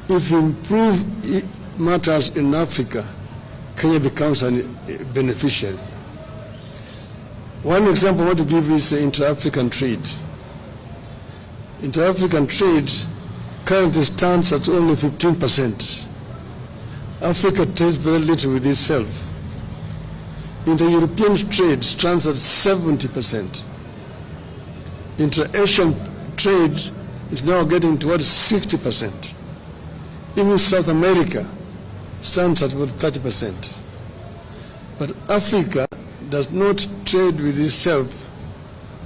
if you improve matters in Africa, Kenya becomes a beneficiary. One example I want to give is inter-African trade. Inter-African trade currently stands at only 15%. Africa trades very little with itself. Inter-European trade stands at 70%. Inter-Asian trade is now getting towards 60%. Even South America stands at about 30%. But Africa does not trade with itself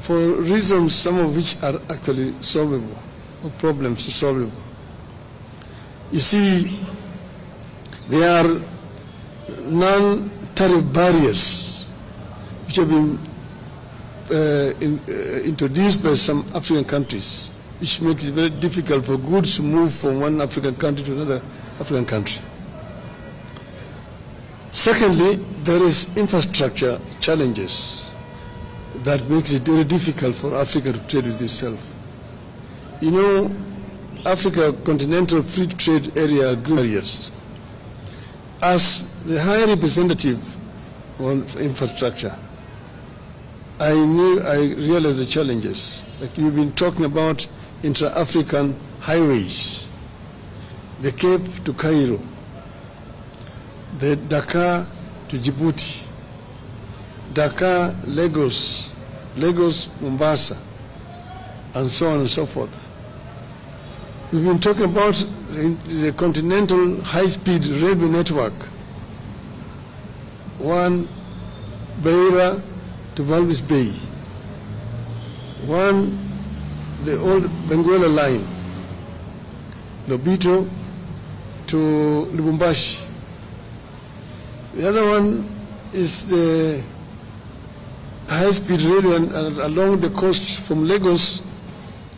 for reasons, some of which are actually solvable, or problems solvable. You see, there are non-tariff barriers which have been introduced by some African countries, which makes it very difficult for goods to move from one African country to another African country. Secondly, there is infrastructure challenges that makes it very difficult for Africa to trade with itself. You know, Africa Continental Free Trade Area areas. As the high representative on infrastructure, I realized the challenges. Like you've been talking about intra-African highways, the Cape to Cairo, the Dakar to Djibouti, Dakar, Lagos, Lagos, Mombasa, and so on and so forth. We've been talking about the continental high-speed railway network. One, Beira to Walvis Bay. One, the old Benguela line, Lobito to Lubumbashi. The other one is the high-speed railway along the coast from Lagos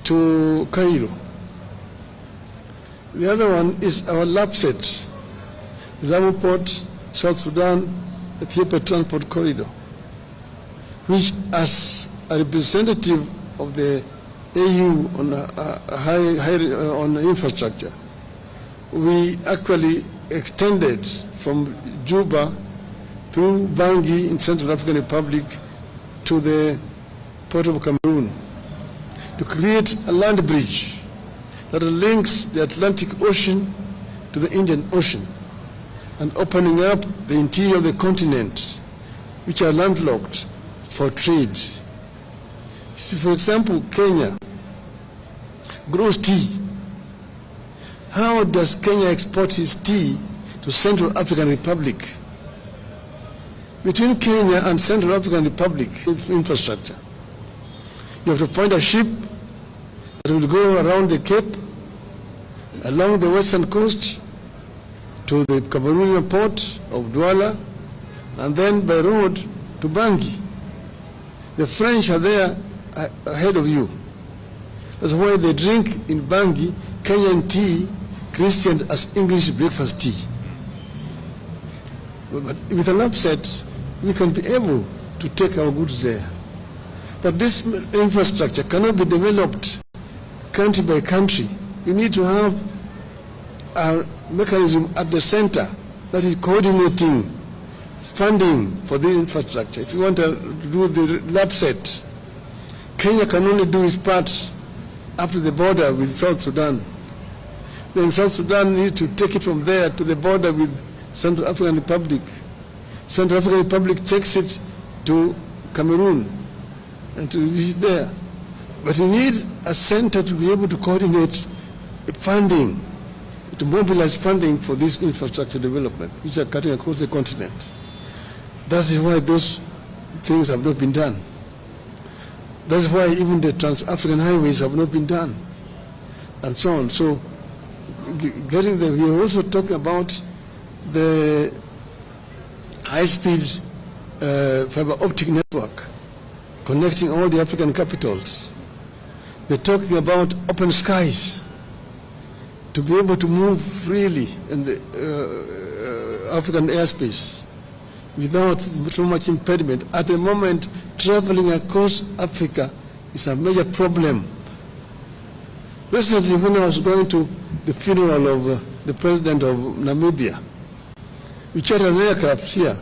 to Cairo. The other one is our LAPSET, the Lamu Port, South Sudan, Ethiopia Transport Corridor, which as a representative of the AU on infrastructure, we actually extended from Juba through Bangui in Central African Republic to the port of Cameroon to create a land bridge that links the Atlantic Ocean to the Indian Ocean and opening up the interior of the continent, which are landlocked, for trade. See, for example, Kenya grows tea. How does Kenya export its tea to Central African Republic? Between Kenya and Central African Republic, infrastructure. You have to find a ship that will go around the Cape, along the western coast, to the Cameroonian port of Douala, and then by road to Bangui. The French are there ahead of you. That's why they drink in Bangui Kenyan tea, christened as English breakfast tea. But with an upset, we can be able to take our goods there. But this infrastructure cannot be developed country by country. You need to have a mechanism at the center that is coordinating funding for the infrastructure. If you want to do the LAPSET, Kenya can only do its part up to the border with South Sudan. Then South Sudan needs to take it from there to the border with Central African Republic. Central African Republic takes it to Cameroon and to reach there. But you need a center to be able to coordinate funding, to mobilize funding for this infrastructure development, which are cutting across the continent. That is why those things have not been done. That's why even the trans-African highways have not been done, and so on. So, getting there, we are also talking about the high-speed fiber optic network connecting all the African capitals. We're talking about open skies to be able to move freely in the African airspace without so much impediment. At the moment, traveling across Africa is a major problem. Recently, when I was going to the funeral of the president of Namibia. We chartered an aircraft here.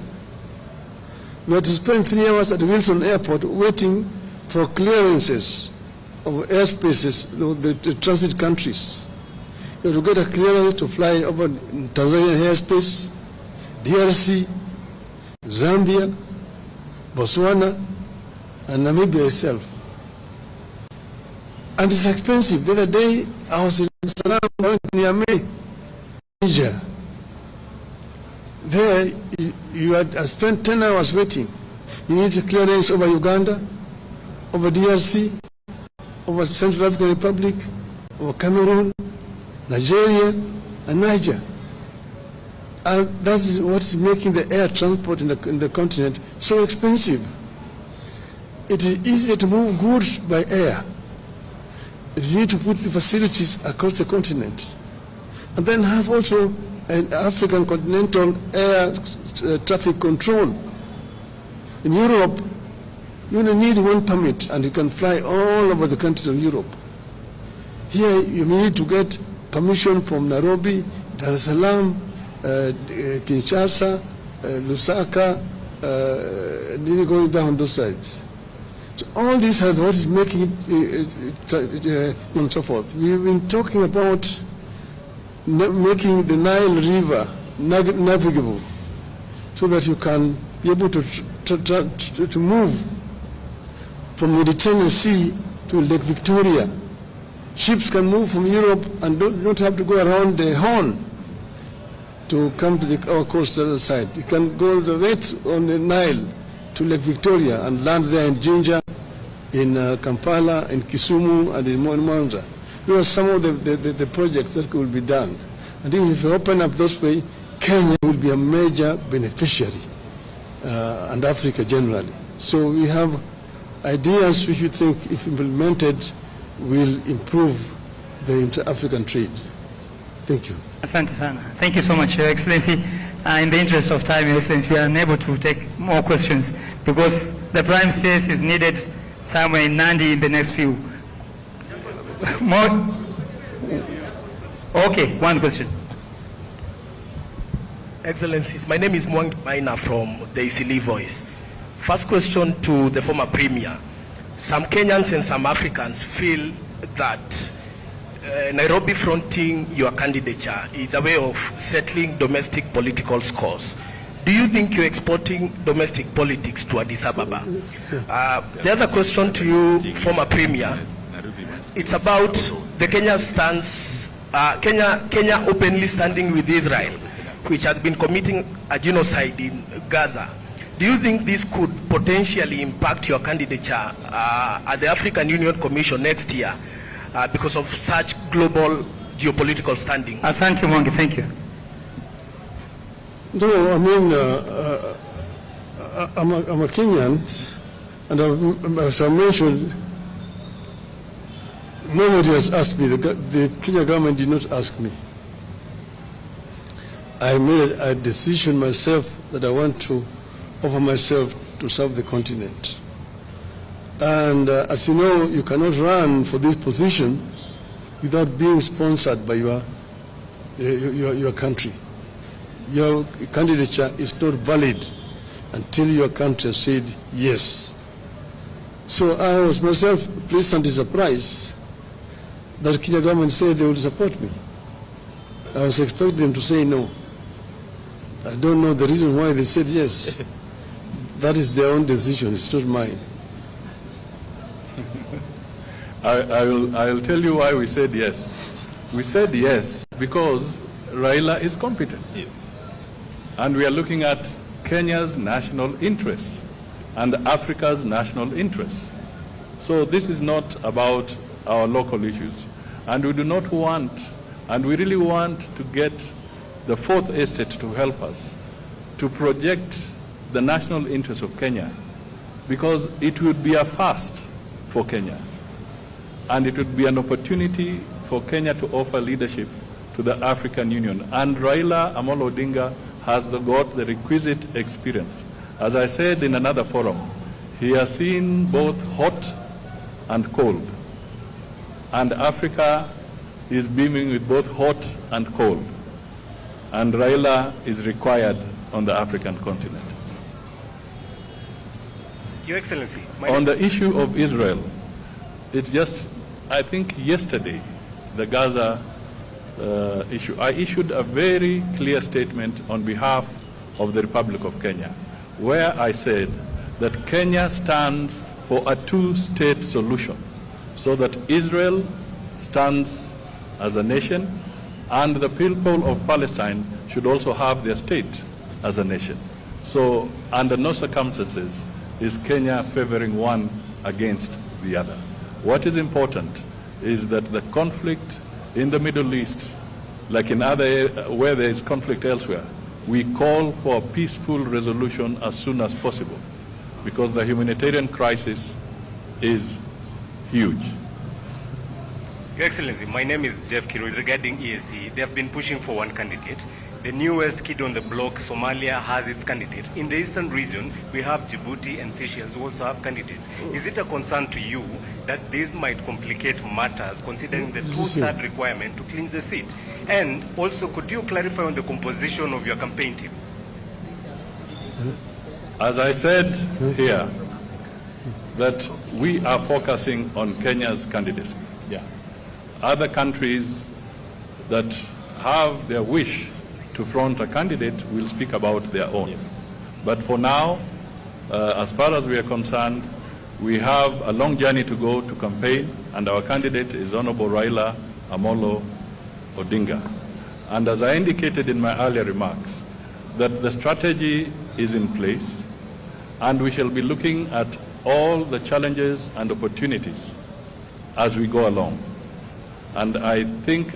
We had to spend 3 hours at Wilson Airport waiting for clearances of airspaces, the transit countries. You have to get a clearance to fly over Tanzanian airspace, DRC, Zambia, Botswana, and Namibia itself. And it's expensive. The other day, I was in Salam, Niamey, Niger. There, you had spent 10 hours waiting. You need a clearance over Uganda, over DRC, over Central African Republic, over Cameroon, Nigeria, and Niger. And that is what is making the air transport in the continent so expensive. It is easier to move goods by air. It is easier to put the facilities across the continent. And then have also an African continental air traffic control. In Europe, you only need one permit and you can fly all over the countries of Europe. Here, you need to get permission from Nairobi, Dar es Salaam, Kinshasa, Lusaka, nearly going down those sides. So all these are what is making it and so forth. We've been talking about making the Nile River navigable so that you can be able to move from the Mediterranean Sea to Lake Victoria. Ships can move from Europe and don't have to go around the Horn to come to our coast on the other side. You can go right on the Nile to Lake Victoria and land there in Jinja, in Kampala, in Kisumu, and in Mwanza. Those are some of the projects that could be done. And if you open up those way, Kenya will be a major beneficiary, and Africa generally. So we have ideas which we think, if implemented, will improve the inter-African trade. Thank you. Asante sana. Thank you so much, Your Excellency. In the interest of time, Your Excellency, we are unable to take more questions because the Prime Space is needed somewhere in Nandi in the next few. More? Okay, one question. Excellencies, my name is Mwang Maina from the Isili Voice. First question to the former Premier. Some Kenyans and some Africans feel that Nairobi fronting your candidature is a way of settling domestic political scores. Do you think you're exporting domestic politics to Addis Ababa? The other question to you, former Premier, it's about the Kenya stance, Kenya openly standing with Israel, which has been committing a genocide in Gaza. Do you think this could potentially impact your candidature at the African Union Commission next year because of such global geopolitical standing? Asante Mwangi, thank you. No, I mean, I'm a Kenyan, and as I mentioned, nobody has asked me. The Kenya government did not ask me. I made a decision myself that I want to offer myself to serve the continent. And as you know, you cannot run for this position without being sponsored by your country. Your candidature is not valid until your country has said yes. So I was myself pleasantly surprised that the Kenya government said they would support me. I was expecting them to say no. I don't know the reason why they said yes. That is their own decision, it's not mine. I'll tell you why we said yes. We said yes because Raila is competent. Yes. And we are looking at Kenya's national interests and Africa's national interests. So this is not about our local issues. And we do not want, and we really want to get the Fourth Estate to help us to project the national interests of Kenya, because it would be a first for Kenya. And it would be an opportunity for Kenya to offer leadership to the African Union. And Raila Amolo Odinga has got the requisite experience. As I said in another forum, he has seen both hot and cold. And Africa is beaming with both hot and cold. and Raila is required on the African continent. Your Excellency, On the issue of Israel, it's just, I think yesterday, the Gaza issue, I issued a very clear statement on behalf of the Republic of Kenya, where I said that Kenya stands for a two-state solution, so that Israel stands as a nation, and the people of Palestine should also have their state as a nation. So under no circumstances is Kenya favoring one against the other. What is important is that the conflict in the Middle East, like in other where there is conflict elsewhere, we call for a peaceful resolution as soon as possible, because the humanitarian crisis is huge. Your Excellency, my name is Jeff Kiru. Regarding EAC, they have been pushing for one candidate. The newest kid on the block, Somalia, has its candidate. In the eastern region, we have Djibouti and Seychelles who also have candidates. Is it a concern to you that this might complicate matters, considering the two-third requirement to clinch the seat? And also, could you clarify on the composition of your campaign team? As I said here, that we are focusing on Kenya's candidacy. Yeah. Other countries that have their wish to front a candidate will speak about their own. Yes. But for now, as far as we are concerned, we have a long journey to go to campaign, and our candidate is Honorable Raila Amolo Odinga. And as I indicated in my earlier remarks, that the strategy is in place, and we shall be looking at all the challenges and opportunities as we go along. And I think